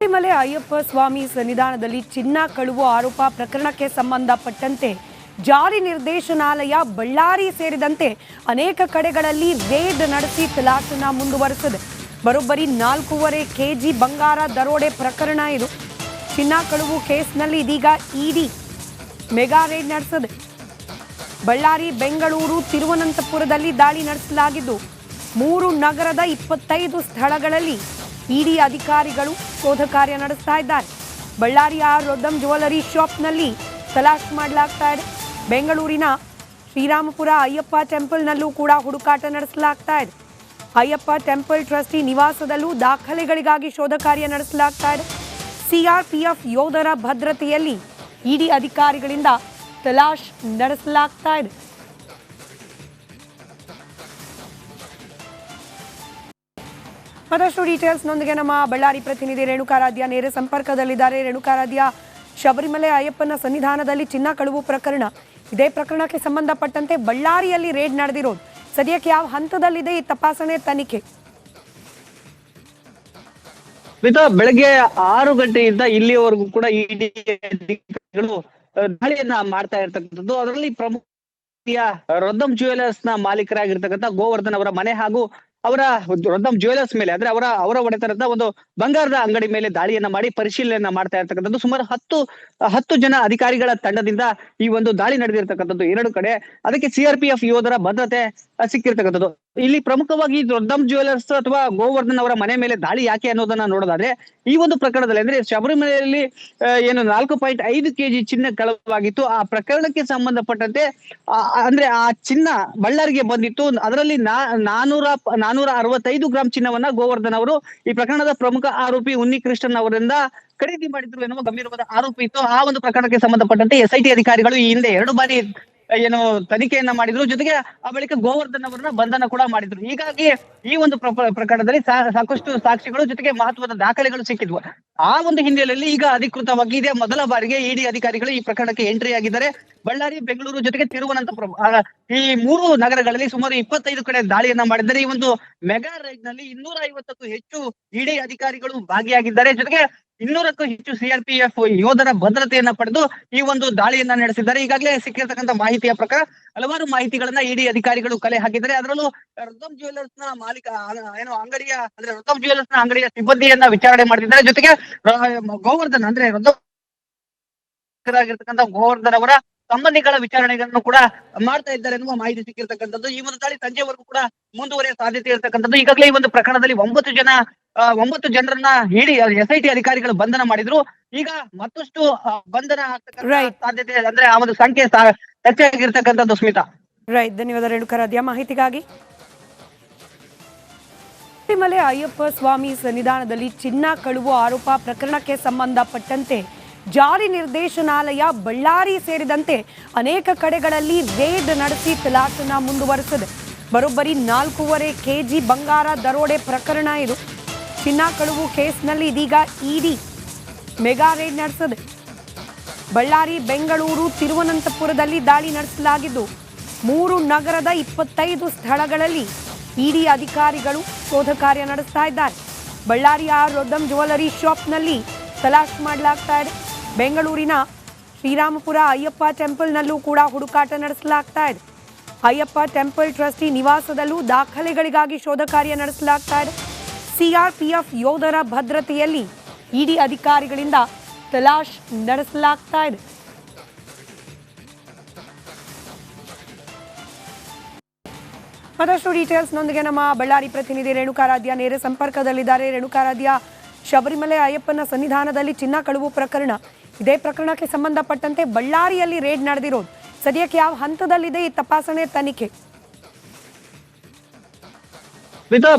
ಶಬರಿಮಲೆ ಅಯ್ಯಪ್ಪ ಸ್ವಾಮಿ ಸನ್ನಿಧಾನದಲ್ಲಿ ಚಿನ್ನ ಕಳುವು ಆರೋಪ ಪ್ರಕರಣಕ್ಕೆ ಸಂಬಂಧಪಟ್ಟಂತೆ ಜಾರಿ ನಿರ್ದೇಶನಾಲಯ ಬಳ್ಳಾರಿ ಸೇರಿದಂತೆ ಅನೇಕ ಕಡೆಗಳಲ್ಲಿ ರೇಡ್ ನಡೆಸಿ ತಲಾಟನ ಮುಂದುವರೆಸಿದೆ. ಬರೋಬ್ಬರಿ 4.5 ಕೆಜಿ ಬಂಗಾರ ದರೋಡೆ ಪ್ರಕರಣ ಇದು. ಚಿನ್ನ ಕಳುವು ಕೇಸ್ನಲ್ಲಿ ಇದೀಗ ಇಡಿ ಮೆಗಾ ರೇಡ್ ನಡೆಸಿದೆ. ಬಳ್ಳಾರಿ, ಬೆಂಗಳೂರು, ತಿರುವನಂತಪುರದಲ್ಲಿ ದಾಳಿ ನಡೆಸಲಾಗಿದ್ದು 3 ನಗರದ 25 ಸ್ಥಳಗಳಲ್ಲಿ ಇಡಿ ಅಧಿಕಾರಿಗಳು ಶೋಧ ಕಾರ್ಯ ನಡೆಸ್ತಾ ಇದ್ದಾರೆ. ಬಳ್ಳಾರಿಯ ರೊದ್ದಂ ಜ್ಯುವೆಲರಿ ಶಾಪ್ನಲ್ಲಿ ತಲಾಶ್ ಮಾಡಲಾಗ್ತಾ ಇದೆ. ಬೆಂಗಳೂರಿನ ಶ್ರೀರಾಮಪುರ ಅಯ್ಯಪ್ಪ ಟೆಂಪಲ್ನಲ್ಲೂ ಕೂಡ ಹುಡುಕಾಟ ನಡೆಸಲಾಗ್ತಾ ಇದೆ. ಅಯ್ಯಪ್ಪ ಟೆಂಪಲ್ ಟ್ರಸ್ಟಿ ನಿವಾಸದಲ್ಲೂ ದಾಖಲೆಗಳಿಗಾಗಿ ಶೋಧ ಕಾರ್ಯ ನಡೆಸಲಾಗ್ತಾ ಇದೆ. ಸಿಆರ್ಪಿಎಫ್ ಯೋಧರ ಭದ್ರತೆಯಲ್ಲಿ ಇಡಿ ಅಧಿಕಾರಿಗಳಿಂದ ತಲಾಶ್ ನಡೆಸಲಾಗ್ತಾ ಇದೆ. ಮತ್ತಷ್ಟು ಡೀಟೇಲ್ಸ್ನೊಂದಿಗೆ ನಮ್ಮ ಬಳ್ಳಾರಿ ಪ್ರತಿನಿಧಿ ರೇಣುಕಾರಾಧ್ಯ ನೇರ ಸಂಪರ್ಕದಲ್ಲಿದ್ದಾರೆ. ರೇಣುಕಾರಾಧ್ಯ, ಶಬರಿಮಲೆ ಅಯ್ಯಪ್ಪನ ಸನ್ನಿಧಾನದಲ್ಲಿ ಚಿನ್ನ ಕಳುವು ಪ್ರಕರಣ, ಇದೇ ಪ್ರಕರಣಕ್ಕೆ ಸಂಬಂಧಪಟ್ಟಂತೆ ಬಳ್ಳಾರಿಯಲ್ಲಿ ರೇಡ್ ನಡೆದಿರೋದು. ಸದ್ಯಕ್ಕೆ ಯಾವ ಹಂತದಲ್ಲಿದೆ ಈ ತಪಾಸಣೆ, ತನಿಖೆ? ಬೆಳಗ್ಗೆ 6 ಗಂಟೆಯಿಂದ ಇಲ್ಲಿಯವರೆಗೂ ಕೂಡ ಇಡಿ ಅಧಿಕಾರಿಗಳು ದಾಳಿಯನ್ನ ಮಾಡ್ತಾ ಇರ್ತಕ್ಕಂಥದ್ದು. ಅದರಲ್ಲಿ ಪ್ರಮುಖ ರೊದ್ದಂ ಜ್ಯುವೆಲರ್ಸ್ ನ ಮಾಲೀಕರಾಗಿರ್ತಕ್ಕಂಥ ಗೋವರ್ಧನ್ ಅವರ ಮನೆ ಹಾಗೂ ಅವರ ರೊದ್ದಂ ಜ್ಯುವೆಲರ್ಸ್ ಮೇಲೆ, ಅಂದ್ರೆ ಅವರ ಒಡೆತನದ ಒಂದು ಬಂಗಾರದ ಅಂಗಡಿ ಮೇಲೆ ದಾಳಿಯನ್ನ ಮಾಡಿ ಪರಿಶೀಲನೆಯನ್ನ ಮಾಡ್ತಾ ಇರ್ತಕ್ಕಂಥದ್ದು. ಸುಮಾರು 10 ಜನ ಅಧಿಕಾರಿಗಳ ತಂಡದಿಂದ ಈ ಒಂದು ದಾಳಿ ನಡೆದಿರ್ತಕ್ಕಂಥದ್ದು 2 ಕಡೆ. ಅದಕ್ಕೆ ಸಿಆರ್ಪಿಎಫ್ ಯೋಧರ ಭದ್ರತೆ ಸಿಕ್ಕಿರ್ತಕ್ಕಂಥದ್ದು. ಇಲ್ಲಿ ಪ್ರಮುಖವಾಗಿ ರೊದ್ದಂ ಜ್ಯುವೆಲರ್ಸ್ ಅಥವಾ ಗೋವರ್ಧನ್ ಅವರ ಮನೆ ಮೇಲೆ ದಾಳಿ ಯಾಕೆ ಅನ್ನೋದನ್ನ ನೋಡೋದಾದ್ರೆ, ಈ ಒಂದು ಪ್ರಕರಣದಲ್ಲಿ ಅಂದ್ರೆ ಶಬರಿಮಲೆಯಲ್ಲಿ ಏನು 4.5 ಕೆಜಿ ಚಿನ್ನ ಕಳವಾಗಿತ್ತು. ಆ ಪ್ರಕರಣಕ್ಕೆ ಸಂಬಂಧಪಟ್ಟಂತೆ ಅಂದ್ರೆ ಆ ಚಿನ್ನ ಬಳ್ಳಾರಿಗೆ ಬಂದಿತ್ತು. ಅದರಲ್ಲಿ 465 ಗ್ರಾಂ ಚಿನ್ನವನ್ನ ಗೋವರ್ಧನ್ ಅವರು ಈ ಪ್ರಕರಣದ ಪ್ರಮುಖ ಆರೋಪಿ ಉನ್ನಿಕೃಷ್ಣನ್ ಅವರಿಂದ ಖರೀದಿ ಮಾಡಿದ್ರು ಎನ್ನುವ ಗಂಭೀರವಾದ ಆರೋಪ ಇತ್ತು. ಆ ಒಂದು ಪ್ರಕರಣಕ್ಕೆ ಸಂಬಂಧಪಟ್ಟಂತೆ ಎಸ್ಐಟಿ ಅಧಿಕಾರಿಗಳು ಈ ಹಿಂದೆ 2 ಬಾರಿ ಏನು ತನಿಖೆಯನ್ನ ಮಾಡಿದ್ರು. ಜೊತೆಗೆ ಆ ಬಳಿಕ ಗೋವರ್ಧನ್ ಅವರನ್ನ ಬಂಧನ ಕೂಡ ಮಾಡಿದ್ರು. ಹೀಗಾಗಿ ಈ ಒಂದು ಪ್ರಕರಣದಲ್ಲಿ ಸಾಕಷ್ಟು ಸಾಕ್ಷಿಗಳು ಜೊತೆಗೆ ಮಹತ್ವದ ದಾಖಲೆಗಳು ಸಿಕ್ಕಿದ್ವು. ಆ ಒಂದು ಹಿನ್ನೆಲೆಯಲ್ಲಿ ಈಗ ಅಧಿಕೃತವಾಗಿ ಇದೇ ಮೊದಲ ಬಾರಿಗೆ ಇಡಿ ಅಧಿಕಾರಿಗಳು ಈ ಪ್ರಕರಣಕ್ಕೆ ಎಂಟ್ರಿ ಆಗಿದ್ದಾರೆ. ಬಳ್ಳಾರಿ, ಬೆಂಗಳೂರು ಜೊತೆಗೆ ತಿರುವನಂತಪುರಂ ಈ 3 ನಗರಗಳಲ್ಲಿ ಸುಮಾರು 25 ಕಡೆ ದಾಳಿಯನ್ನ ಮಾಡಿದ್ದಾರೆ. ಈ ಒಂದು ಮೆಗಾ ರೈಡ್ ನಲ್ಲಿ 250ಕ್ಕೂ ಹೆಚ್ಚು ಇಡಿ ಅಧಿಕಾರಿಗಳು ಭಾಗಿಯಾಗಿದ್ದಾರೆ. ಜೊತೆಗೆ 200ಕ್ಕೂ ಹೆಚ್ಚು ಸಿಆರ್ಪಿಎಫ್ ಯೋಧರ ಭದ್ರತೆಯನ್ನ ಪಡೆದು ಈ ಒಂದು ದಾಳಿಯನ್ನ ನಡೆಸಿದ್ದಾರೆ. ಈಗಾಗಲೇ ಸಿಕ್ಕಿರ್ತಕ್ಕಂಥ ಮಾಹಿತಿಯ ಪ್ರಕಾರ ಹಲವಾರು ಮಾಹಿತಿಗಳನ್ನ ಇಡಿ ಅಧಿಕಾರಿಗಳು ಕಲೆ ಹಾಕಿದ್ದಾರೆ. ಅದರಲ್ಲೂ ರೊದ್ದಂ ಜ್ಯುವೆಲರ್ಸ್ ನ ಮಾಲೀಕ ಅಂಗಡಿಯ ಅಂದ್ರೆ ರೊದ್ದಂ ಜ್ಯುವೆಲರ್ಸ್ ನ ಅಂಗಡಿಯ ಸಿಬ್ಬಂದಿಯನ್ನ ವಿಚಾರಣೆ ಮಾಡ್ತಿದ್ದಾರೆ. ಜೊತೆಗೆ ಗೋವರ್ಧನ್ ಅಂದ್ರೆ ರೊದ್ದಂ ಗೋವರ್ಧನ್ ಅವರ ಸಂಬಂಧಿಗಳ ವಿಚಾರಣೆಗಳನ್ನು ಕೂಡ ಮಾಡ್ತಾ ಇದ್ದಾರೆ ಎನ್ನುವ ಮಾಹಿತಿ ಸಿಕ್ಕಿರ್ತಕ್ಕಂಥದ್ದು. ಈ ಒಂದು ದಾಳಿ ಸಂಜೆವರೆಗೂ ಕೂಡ ಮುಂದುವರಿಯುವ ಸಾಧ್ಯತೆ ಇರತಕ್ಕಂಥದ್ದು. ಈಗಾಗಲೇ ಈ ಒಂದು ಪ್ರಕರಣದಲ್ಲಿ 9 ಜನರನ್ನ ಇಡಿ ಎಸ್ಐಟಿ ಅಧಿಕಾರಿಗಳು ಬಂಧನ ಮಾಡಿದ್ರು. ಈಗ ಮತ್ತಷ್ಟು ಬಂಧನ ಆಗ್ತಕ್ಕಂಥ ಸಾಧ್ಯತೆ, ಅಂದ್ರೆ ಆ ಒಂದು ಸಂಖ್ಯೆ ಹೆಚ್ಚಾಗಿರ್ತಕ್ಕಂಥದ್ದು. ಸ್ಮಿತಾ, ರೈಟ್, ಧನ್ಯವಾದ ರೇಣುಕಾರಾಧ್ಯ ಮಾಹಿತಿಗಾಗಿ. ಶಬರಿಮಲೆ ಅಯ್ಯಪ್ಪ ಸ್ವಾಮಿ ಸನ್ನಿಧಾನದಲ್ಲಿ ಚಿನ್ನ ಕಳುವು ಆರೋಪ ಪ್ರಕರಣಕ್ಕೆ ಸಂಬಂಧಪಟ್ಟಂತೆ ಜಾರಿ ನಿರ್ದೇಶನಾಲಯ ಬಳ್ಳಾರಿ ಸೇರಿದಂತೆ ಅನೇಕ ಕಡೆಗಳಲ್ಲಿ ರೇಡ್ ನಡೆಸಿ ತಲಾಟನ ಮುಂದುವರೆಸಿದೆ. ಬರೋಬ್ಬರಿ 4.5 ಕೆಜಿ ಬಂಗಾರ ದರೋಡೆ ಪ್ರಕರಣ ಇದು. ಚಿನ್ನ ಕಳುವು ಕೇಸ್ನಲ್ಲಿ ಇದೀಗ ಇಡಿ ಮೆಗಾ ರೇಡ್ ನಡೆಸಿದೆ. ಬಳ್ಳಾರಿ, ಬೆಂಗಳೂರು, ತಿರುವನಂತಪುರದಲ್ಲಿ ದಾಳಿ ನಡೆಸಲಾಗಿದ್ದು 3 ನಗರದ 25 ಸ್ಥಳಗಳಲ್ಲಿ ಇಡಿ ಅಧಿಕಾರಿಗಳು ಶೋಧ ಕಾರ್ಯ ನಡೆಸ್ತಾ ಇದ್ದಾರೆ. ಬಳ್ಳಾರಿಯ ರೊದ್ದಂ ಜ್ಯುವೆಲರಿ ಶಾಪ್ನಲ್ಲಿ ತಲಾಶ್ ಮಾಡಲಾಗ್ತಾ ಇದೆ. ಬೆಂಗಳೂರಿನ ಶ್ರೀರಾಮಪುರ ಅಯ್ಯಪ್ಪ ಟೆಂಪಲ್ನಲ್ಲೂ ಕೂಡ ಹುಡುಕಾಟ ನಡೆಸಲಾಗ್ತಾ ಇದೆ. ಅಯ್ಯಪ್ಪ ಟೆಂಪಲ್ ಟ್ರಸ್ಟಿ ನಿವಾಸದಲ್ಲೂ ದಾಖಲೆಗಳಿಗಾಗಿ ಶೋಧ ಕಾರ್ಯ ನಡೆಸಲಾಗ್ತಾ ಇದೆ. ಸಿಆರ್ಪಿಎಫ್ ಯೋಧರ ಭದ್ರತೆಯಲ್ಲಿ ಇಡಿ ಅಧಿಕಾರಿಗಳಿಂದ ತಲಾಶ್ ನಡೆಸಲಾಗ್ತಾ ಇದೆ. ಮತ್ತಷ್ಟು ಡೀಟೇಲ್ಸ್ನೊಂದಿಗೆ ನಮ್ಮ ಬಳ್ಳಾರಿ ಪ್ರತಿನಿಧಿ ರೇಣುಕಾರಾಧ್ಯ ನೇರ ಸಂಪರ್ಕದಲ್ಲಿದ್ದಾರೆ. ರೇಣುಕಾರಾಧ್ಯ, ಶಬರಿಮಲೆ ಅಯ್ಯಪ್ಪನ ಸನ್ನಿಧಾನದಲ್ಲಿ ಚಿನ್ನ ಕಳುವು ಪ್ರಕರಣ, ಇದೇ ಪ್ರಕರಣಕ್ಕೆ ಸಂಬಂಧಪಟ್ಟಂತೆ ಬಳ್ಳಾರಿಯಲ್ಲಿ ರೇಡ್ ನಡೆದಿರೋದು. ಸದ್ಯಕ್ಕೆ ಯಾವ ಹಂತದಲ್ಲಿದೆ ಈ ತಪಾಸಣೆ, ತನಿಖೆ?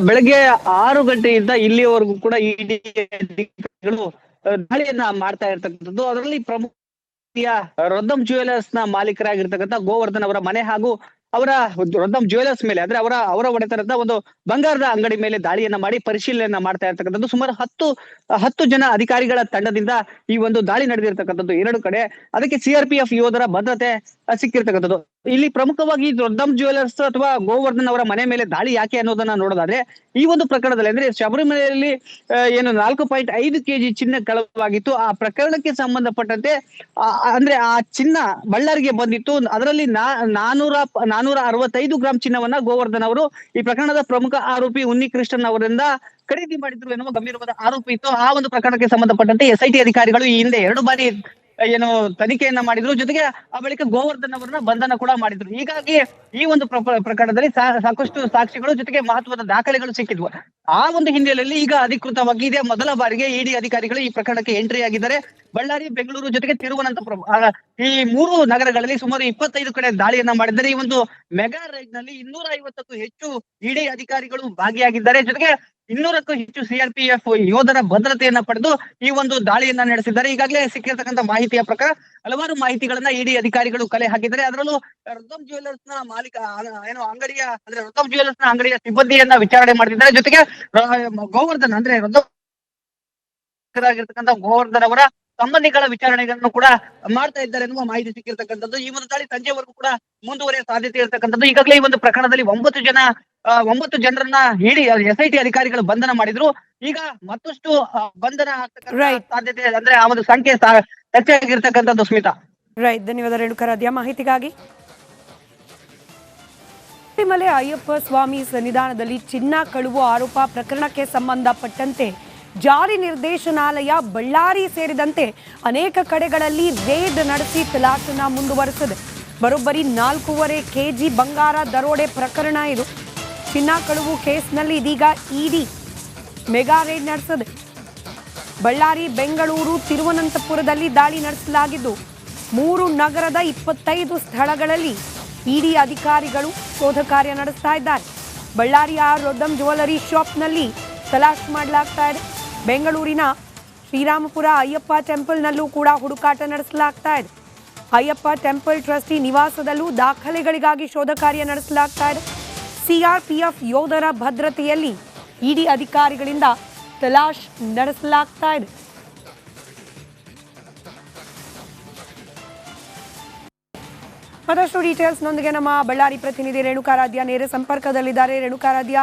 ಬೆಳಗ್ಗೆ 6 ಗಂಟೆಯಿಂದ ಇಲ್ಲಿಯವರೆಗೂ ಕೂಡ ಇಡಿ ಅಧಿಕಾರಿಗಳು ದಾಳಿಯನ್ನ ಮಾಡ್ತಾ ಇರ್ತಕ್ಕಂಥದ್ದು. ಅದರಲ್ಲಿ ಪ್ರಮುಖ ರೊದ್ದಂ ಜ್ಯುವೆಲರ್ಸ್ ನ ಮಾಲೀಕರಾಗಿರ್ತಕ್ಕಂಥ ಗೋವರ್ಧನ್ ಅವರ ಮನೆ ಹಾಗೂ ಅವರ ರೊದ್ದಂ ಜ್ಯುವೆಲರ್ಸ್ ಮೇಲೆ, ಅಂದ್ರೆ ಅವರ ಒಡೆತನದ ಒಂದು ಬಂಗಾರದ ಅಂಗಡಿ ಮೇಲೆ ದಾಳಿಯನ್ನ ಮಾಡಿ ಪರಿಶೀಲನೆಯನ್ನ ಮಾಡ್ತಾ ಇರ್ತಕ್ಕಂಥದ್ದು. ಸುಮಾರು 10 ಜನ ಅಧಿಕಾರಿಗಳ ತಂಡದಿಂದ ಈ ಒಂದು ದಾಳಿ ನಡೆದಿರ್ತಕ್ಕಂಥದ್ದು 2 ಕಡೆ. ಅದಕ್ಕೆ ಸಿಆರ್ಪಿಎಫ್ ಯೋಧರ ಭದ್ರತೆ ಸಿಕ್ಕಿರ್ತಕ್ಕಂಥದ್ದು. ಇಲ್ಲಿ ಪ್ರಮುಖವಾಗಿ ರೊದ್ದಂ ಜ್ಯುವೆಲರ್ಸ್ ಅಥವಾ ಗೋವರ್ಧನ್ ಅವರ ಮನೆ ಮೇಲೆ ದಾಳಿ ಯಾಕೆ ಅನ್ನೋದನ್ನ ನೋಡೋದಾದ್ರೆ, ಈ ಒಂದು ಪ್ರಕರಣದಲ್ಲಿ ಅಂದ್ರೆ ಶಬರಿಮಲೆಯಲ್ಲಿ ಏನು 4.5 ಕೆಜಿ ಚಿನ್ನ ಕಳವಾಗಿತ್ತು. ಆ ಪ್ರಕರಣಕ್ಕೆ ಸಂಬಂಧಪಟ್ಟಂತೆ ಅಂದ್ರೆ ಆ ಚಿನ್ನ ಬಳ್ಳಾರಿಗೆ ಬಂದಿತ್ತು. ಅದರಲ್ಲಿ 465 ಗ್ರಾಂ ಚಿನ್ನವನ್ನ ಗೋವರ್ಧನ್ ಅವರು ಈ ಪ್ರಕರಣದ ಪ್ರಮುಖ ಆರೋಪಿ ಉನ್ನಿಕೃಷ್ಣನ್ ಅವರಿಂದ ಖರೀದಿ ಮಾಡಿದ್ರು ಎನ್ನುವ ಗಂಭೀರವಾದ ಆರೋಪ ಇತ್ತು. ಆ ಒಂದು ಪ್ರಕರಣಕ್ಕೆ ಸಂಬಂಧಪಟ್ಟಂತೆ SIT ಅಧಿಕಾರಿಗಳು ಈ ಹಿಂದೆ 2 ಬಾರಿ ಏನು ತನಿಖೆಯನ್ನ ಮಾಡಿದ್ರು. ಜೊತೆಗೆ ಆ ಬಳಿಕ ಗೋವರ್ಧನ್ ಅವರನ್ನ ಬಂಧನ ಕೂಡ ಮಾಡಿದ್ರು. ಹೀಗಾಗಿ ಈ ಒಂದು ಪ್ರಕರಣದಲ್ಲಿ ಸಾಕಷ್ಟು ಸಾಕ್ಷಿಗಳು ಜೊತೆಗೆ ಮಹತ್ವದ ದಾಖಲೆಗಳು ಸಿಕ್ಕಿದ್ವು. ಆ ಒಂದು ಹಿನ್ನೆಲೆಯಲ್ಲಿ ಈಗ ಅಧಿಕೃತವಾಗಿ ಇದೇ ಮೊದಲ ಬಾರಿಗೆ ED ಅಧಿಕಾರಿಗಳು ಈ ಪ್ರಕರಣಕ್ಕೆ ಎಂಟ್ರಿ ಆಗಿದ್ದಾರೆ. ಬಳ್ಳಾರಿ, ಬೆಂಗಳೂರು ಜೊತೆಗೆ ತಿರುವನಂತಪುರಂ ಈ 3 ನಗರಗಳಲ್ಲಿ ಸುಮಾರು 25 ಕಡೆ ದಾಳಿಯನ್ನ ಮಾಡಿದ್ದಾರೆ. ಈ ಒಂದು ಮೆಗಾ ರೈಡ್ ನಲ್ಲಿ 250ಕ್ಕೂ ಹೆಚ್ಚು ED ಅಧಿಕಾರಿಗಳು ಭಾಗಿಯಾಗಿದ್ದಾರೆ. ಜೊತೆಗೆ 200ಕ್ಕೂ ಹೆಚ್ಚು CRPF ಯೋಧರ ಭದ್ರತೆಯನ್ನ ಪಡೆದು ಈ ಒಂದು ದಾಳಿಯನ್ನ ನಡೆಸಿದ್ದಾರೆ. ಈಗಾಗಲೇ ಸಿಕ್ಕಿರ್ತಕ್ಕಂಥ ಮಾಹಿತಿಯ ಪ್ರಕಾರ ಹಲವಾರು ಮಾಹಿತಿಗಳನ್ನ ED ಅಧಿಕಾರಿಗಳು ಕಲೆ ಹಾಕಿದ್ದಾರೆ. ಅದರಲ್ಲೂ ರೊದ್ದಂ ಜ್ಯುವೆಲರ್ಸ್ ನ ಮಾಲೀಕ ಅಂಗಡಿಯ ಅಂದ್ರೆ ರೊದ್ದಂ ಜ್ಯುವೆಲರ್ಸ್ ನ ಅಂಗಡಿಯ ಸಿಬ್ಬಂದಿಯನ್ನ ವಿಚಾರಣೆ ಮಾಡಿದ್ದಾರೆ. ಜೊತೆಗೆ ಗೋವರ್ಧನ್ ಅಂದ್ರೆ ಆಗಿರ್ತಕ್ಕಂಥ ಗೋವರ್ಧನ್ ಅವರ ಸಂಬಂಧಿಗಳ ವಿಚಾರಣೆಗಳನ್ನು ಕೂಡ ಮಾಡ್ತಾ ಇದ್ದಾರೆ ಎನ್ನುವ ಮಾಹಿತಿ ಸಿಕ್ಕಿರ್ತಕ್ಕಂಥದ್ದು. ಈ ಒಂದು ದಾಳಿ ಸಂಜೆವರೆಗೂ ಕೂಡ ಮುಂದುವರಿಯುವ ಸಾಧ್ಯತೆ ಇರತಕ್ಕಂಥದ್ದು. ಈಗಾಗಲೇ ಈ ಒಂದು ಪ್ರಕರಣದಲ್ಲಿ 9 ಜನರನ್ನ SIT ಅಧಿಕಾರಿಗಳು ಬಂಧನ ಮಾಡಿದ್ರು. ಈಗ ಮತ್ತಷ್ಟು ಬಂಧನ ಆಗ್ತಕ್ಕಂಥ ಸಾಧ್ಯತೆ ಅಂದ್ರೆ ಆ ಒಂದು ಸಂಖ್ಯೆ ಹೆಚ್ಚಾಗಿರ್ತಕ್ಕಂಥದ್ದು. ಸ್ಮಿತಾ, ರೈಟ್, ಧನ್ಯವಾದ ರೇಣುಕಾರಾಧ್ಯ ಮಾಹಿತಿಗಾಗಿ. ಶಬರಿಮಲೆ ಅಯ್ಯಪ್ಪ ಸ್ವಾಮಿ ಸನ್ನಿಧಾನದಲ್ಲಿ ಚಿನ್ನ ಕಳುವು ಆರೋಪ ಪ್ರಕರಣಕ್ಕೆ ಸಂಬಂಧಪಟ್ಟಂತೆ ಜಾರಿ ನಿರ್ದೇಶನಾಲಯ ಬಳ್ಳಾರಿ ಸೇರಿದಂತೆ ಅನೇಕ ಕಡೆಗಳಲ್ಲಿ ರೇಡ್ ನಡೆಸಿ ತಲಾಶನ ಮುಂದುವರೆಸಿದೆ. ಬರೋಬ್ಬರಿ 4.5 ಕೆಜಿ ಬಂಗಾರ ದರೋಡೆ ಪ್ರಕರಣ ಇದು. ಚಿನ್ನ ಕಳುವು ಕೇಸ್ನಲ್ಲಿ ಇದೀಗ ED ಮೆಗಾ ರೇಡ್ ನಡೆಸಿದೆ. ಬಳ್ಳಾರಿ, ಬೆಂಗಳೂರು, ತಿರುವನಂತಪುರದಲ್ಲಿ ದಾಳಿ ನಡೆಸಲಾಗಿದ್ದು 3 ನಗರದ 25 ಸ್ಥಳಗಳಲ್ಲಿ ED ಅಧಿಕಾರಿಗಳು ಶೋಧ ಕಾರ್ಯ ನಡೆಸ್ತಾ ಇದ್ದಾರೆ. ಬಳ್ಳಾರಿಯ ರೊದ್ದಂ ಜ್ಯುವೆಲರಿ ಶಾಪ್ನಲ್ಲಿ ತಲಾಶ್ ಮಾಡಲಾಗ್ತಾ ಇದೆ. ಬೆಂಗಳೂರಿನ ಶ್ರೀರಾಮಪುರ ಅಯ್ಯಪ್ಪ ಟೆಂಪಲ್ನಲ್ಲೂ ಕೂಡ ಹುಡುಕಾಟ ನಡೆಸಲಾಗ್ತಾ ಇದೆ. ಅಯ್ಯಪ್ಪ ಟೆಂಪಲ್ ಟ್ರಸ್ಟಿ ನಿವಾಸದಲ್ಲೂ ದಾಖಲೆಗಳಿಗಾಗಿ ಶೋಧ ಕಾರ್ಯ ನಡೆಸಲಾಗ್ತಾ ಇದೆ. CRPF ಯೋಧರ ಭದ್ರತೆಯಲ್ಲಿ ED ಅಧಿಕಾರಿಗಳಿಂದ ತಲಾಶ್ ನಡೆಸಲಾಗ್ತಾ ಇದೆ. ಮತ್ತಷ್ಟು ಡೀಟೇಲ್ಸ್ನೊಂದಿಗೆ ನಮ್ಮ ಬಳ್ಳಾರಿ ಪ್ರತಿನಿಧಿ ರೇಣುಕಾರಾಧ್ಯ ನೇರ ಸಂಪರ್ಕದಲ್ಲಿದ್ದಾರೆ. ರೇಣುಕಾರಾಧ್ಯ,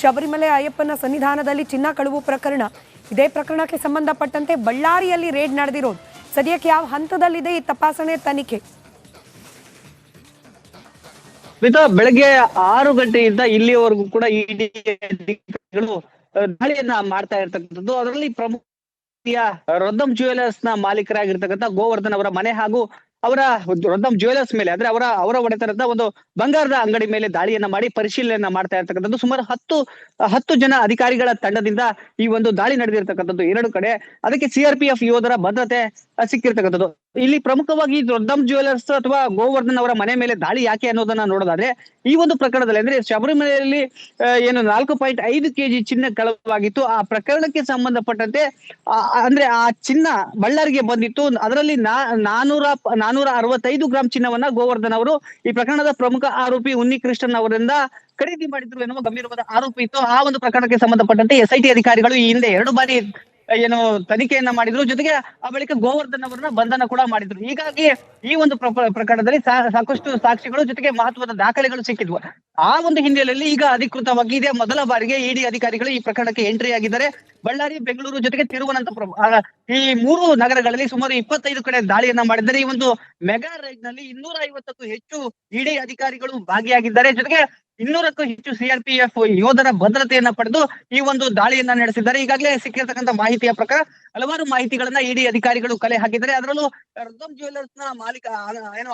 ಶಬರಿಮಲೆ ಅಯ್ಯಪ್ಪನ ಸನ್ನಿಧಾನದಲ್ಲಿ ಚಿನ್ನ ಕಳುವು ಪ್ರಕರಣ, ಇದೇ ಪ್ರಕರಣಕ್ಕೆ ಸಂಬಂಧಪಟ್ಟಂತೆ ಬಳ್ಳಾರಿಯಲ್ಲಿ ರೇಡ್ ನಡೆದಿರೋದು. ಸದ್ಯಕ್ಕೆ ಯಾವ ಹಂತದಲ್ಲಿದೆ ಈ ತಪಾಸಣೆ ತನಿಖೆ? ಬೆಳಗ್ಗೆ 6 ಗಂಟೆಯಿಂದ ಇಲ್ಲಿಯವರೆಗೂ ಕೂಡ ED ಅಧಿಕಾರಿಗಳು ದಾಳಿಯನ್ನ ಮಾಡ್ತಾ ಇರ್ತಕ್ಕಂಥದ್ದು. ಅದರಲ್ಲಿ ಪ್ರಮುಖ ರೊದ್ದಂ ಜ್ಯುವೆಲರ್ಸ್ ನ ಮಾಲೀಕರಾಗಿರ್ತಕ್ಕಂಥ ಗೋವರ್ಧನ್ ಅವರ ಮನೆ ಹಾಗೂ ಅವರ ರೊದ್ದಂ ಜ್ಯುವೆಲರ್ಸ್ ಮೇಲೆ ಅಂದ್ರೆ ಅವರ ಒಡೆತನದ ಒಂದು ಬಂಗಾರದ ಅಂಗಡಿ ಮೇಲೆ ದಾಳಿಯನ್ನ ಮಾಡಿ ಪರಿಶೀಲನೆಯನ್ನ ಮಾಡ್ತಾ ಇರ್ತಕ್ಕಂಥದ್ದು. ಸುಮಾರು 10 ಜನ ಅಧಿಕಾರಿಗಳ ತಂಡದಿಂದ ಈ ಒಂದು ದಾಳಿ ನಡೆದಿರ್ತಕ್ಕಂಥದ್ದು 2 ಕಡೆ. ಅದಕ್ಕೆ CRPF ಯೋಧರ ಭದ್ರತೆ ಸಿಕ್ಕಿರ್ತಕ್ಕಂಥದ್ದು. ಇಲ್ಲಿ ಪ್ರಮುಖವಾಗಿ ರೊದ್ದಂ ಜ್ಯುವೆಲರ್ಸ್ ಅಥವಾ ಗೋವರ್ಧನ್ ಅವರ ಮನೆ ಮೇಲೆ ದಾಳಿ ಯಾಕೆ ಅನ್ನೋದನ್ನ ನೋಡೋದಾದ್ರೆ, ಈ ಒಂದು ಪ್ರಕರಣದಲ್ಲಿ ಅಂದ್ರೆ ಶಬರಿಮಲೆಯಲ್ಲಿ ಏನು 4.5 ಕೆಜಿ ಚಿನ್ನ ಕಳವಾಗಿತ್ತು. ಆ ಪ್ರಕರಣಕ್ಕೆ ಸಂಬಂಧಪಟ್ಟಂತೆ ಅಂದ್ರೆ ಆ ಚಿನ್ನ ಬಳ್ಳಾರಿಗೆ ಬಂದಿತ್ತು. ಅದರಲ್ಲಿ 465 ಗ್ರಾಂ ಚಿನ್ನವನ್ನ ಗೋವರ್ಧನ್ ಅವರು ಈ ಪ್ರಕರಣದ ಪ್ರಮುಖ ಆರೋಪಿ ಉನ್ನಿಕೃಷ್ಣನ್ ಅವರಿಂದ ಖರೀದಿ ಮಾಡಿದ್ರು ಎನ್ನುವ ಗಂಭೀರವಾದ ಆರೋಪ ಇತ್ತು. ಆ ಒಂದು ಪ್ರಕರಣಕ್ಕೆ ಸಂಬಂಧಪಟ್ಟಂತೆ SIT ಅಧಿಕಾರಿಗಳು ಈ ಹಿಂದೆ 2 ಬಾರಿ ಏನು ತನಿಖೆಯನ್ನ ಮಾಡಿದ್ರು. ಜೊತೆಗೆ ಆ ಬಳಿಕ ಗೋವರ್ಧನ್ ಅವರನ್ನ ಬಂಧನ ಕೂಡ ಮಾಡಿದ್ರು. ಹೀಗಾಗಿ ಈ ಒಂದು ಪ್ರಕರಣದಲ್ಲಿ ಸಾಕಷ್ಟು ಸಾಕ್ಷಿಗಳು ಜೊತೆಗೆ ಮಹತ್ವದ ದಾಖಲೆಗಳು ಸಿಕ್ಕಿದ್ವು. ಆ ಒಂದು ಹಿನ್ನೆಲೆಯಲ್ಲಿ ಈಗ ಅಧಿಕೃತವಾಗಿ ಇದೇ ಮೊದಲ ಬಾರಿಗೆ ED ಅಧಿಕಾರಿಗಳು ಈ ಪ್ರಕರಣಕ್ಕೆ ಎಂಟ್ರಿ ಆಗಿದ್ದಾರೆ. ಬಳ್ಳಾರಿ, ಬೆಂಗಳೂರು ಜೊತೆಗೆ ತಿರುವನಂತಪುರಂ ಈ 3 ನಗರಗಳಲ್ಲಿ ಸುಮಾರು 25 ಕಡೆ ದಾಳಿಯನ್ನ ಮಾಡಿದ್ದಾರೆ. ಈ ಒಂದು ಮೆಗಾ ರೈಡ್ ನಲ್ಲಿ 250ಕ್ಕೂ ಹೆಚ್ಚು ED ಅಧಿಕಾರಿಗಳು ಭಾಗಿಯಾಗಿದ್ದಾರೆ. ಜೊತೆಗೆ 200ಕ್ಕೂ ಹೆಚ್ಚು CRPF ಯೋಧರ ಭದ್ರತೆಯನ್ನ ಪಡೆದು ಈ ಒಂದು ದಾಳಿಯನ್ನ ನಡೆಸಿದ್ದಾರೆ. ಈಗಾಗಲೇ ಸಿಕ್ಕಿರ್ತಕ್ಕಂಥ ಮಾಹಿತಿಯ ಪ್ರಕಾರ ಹಲವಾರು ಮಾಹಿತಿಗಳನ್ನ ED ಅಧಿಕಾರಿಗಳು ಕಲೆ ಹಾಕಿದ್ದಾರೆ. ಅದರಲ್ಲೂ ರೊದ್ದಂ ಜ್ಯುವೆಲರ್ಸ್ ನ ಮಾಲೀಕ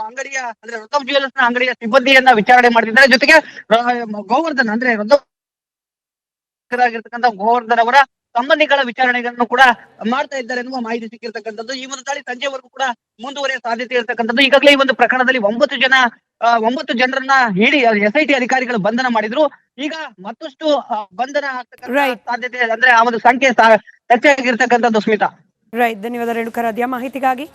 ಅಂಗಡಿಯ ಅಂದ್ರೆ ರೊದ್ದಂ ಜ್ಯುವೆಲರ್ಸ್ ನ ಅಂಗಡಿಯ ಸಿಬ್ಬಂದಿಯನ್ನ ವಿಚಾರಣೆ ಮಾಡಿದ್ದಾರೆ. ಜೊತೆಗೆ ಗೋವರ್ಧನ್ ಅಂದ್ರೆ ರೊದ್ದಂ ಆಗಿರ್ತಕ್ಕಂಥ ಗೋವರ್ಧನ್ ಅವರ ಸಂಬಂಧಿಗಳ ವಿಚಾರಣೆಗಳನ್ನು ಕೂಡ ಮಾಡ್ತಾ ಇದ್ದಾರೆ ಎನ್ನುವ ಮಾಹಿತಿ ಸಿಕ್ಕಿರ್ತಕ್ಕಂಥದ್ದು. ಈ ಒಂದು ದಾಳಿ ಸಂಜೆವರೆಗೂ ಕೂಡ ಮುಂದುವರಿಯುವ ಸಾಧ್ಯತೆ ಇರತಕ್ಕಂಥದ್ದು. ಈಗಾಗಲೇ ಈ ಒಂದು ಪ್ರಕರಣದಲ್ಲಿ 9 ಜನರನ್ನ SIT ಅಧಿಕಾರಿಗಳು ಬಂಧನ ಮಾಡಿದ್ರು. ಈಗ ಮತ್ತಷ್ಟು ಬಂಧನ ಆಗ್ತಕ್ಕಂಥ ಸಾಧ್ಯತೆ ಅಂದ್ರೆ ಆ ಒಂದು ಸಂಖ್ಯೆ ಹೆಚ್ಚಾಗಿರ್ತಕ್ಕಂಥದ್ದು. ಸ್ಮಿತಾ, ರೈಟ್, ಧನ್ಯವಾದ ರೇಣುಕಾರಾಧ್ಯ ಮಾಹಿತಿಗಾಗಿ.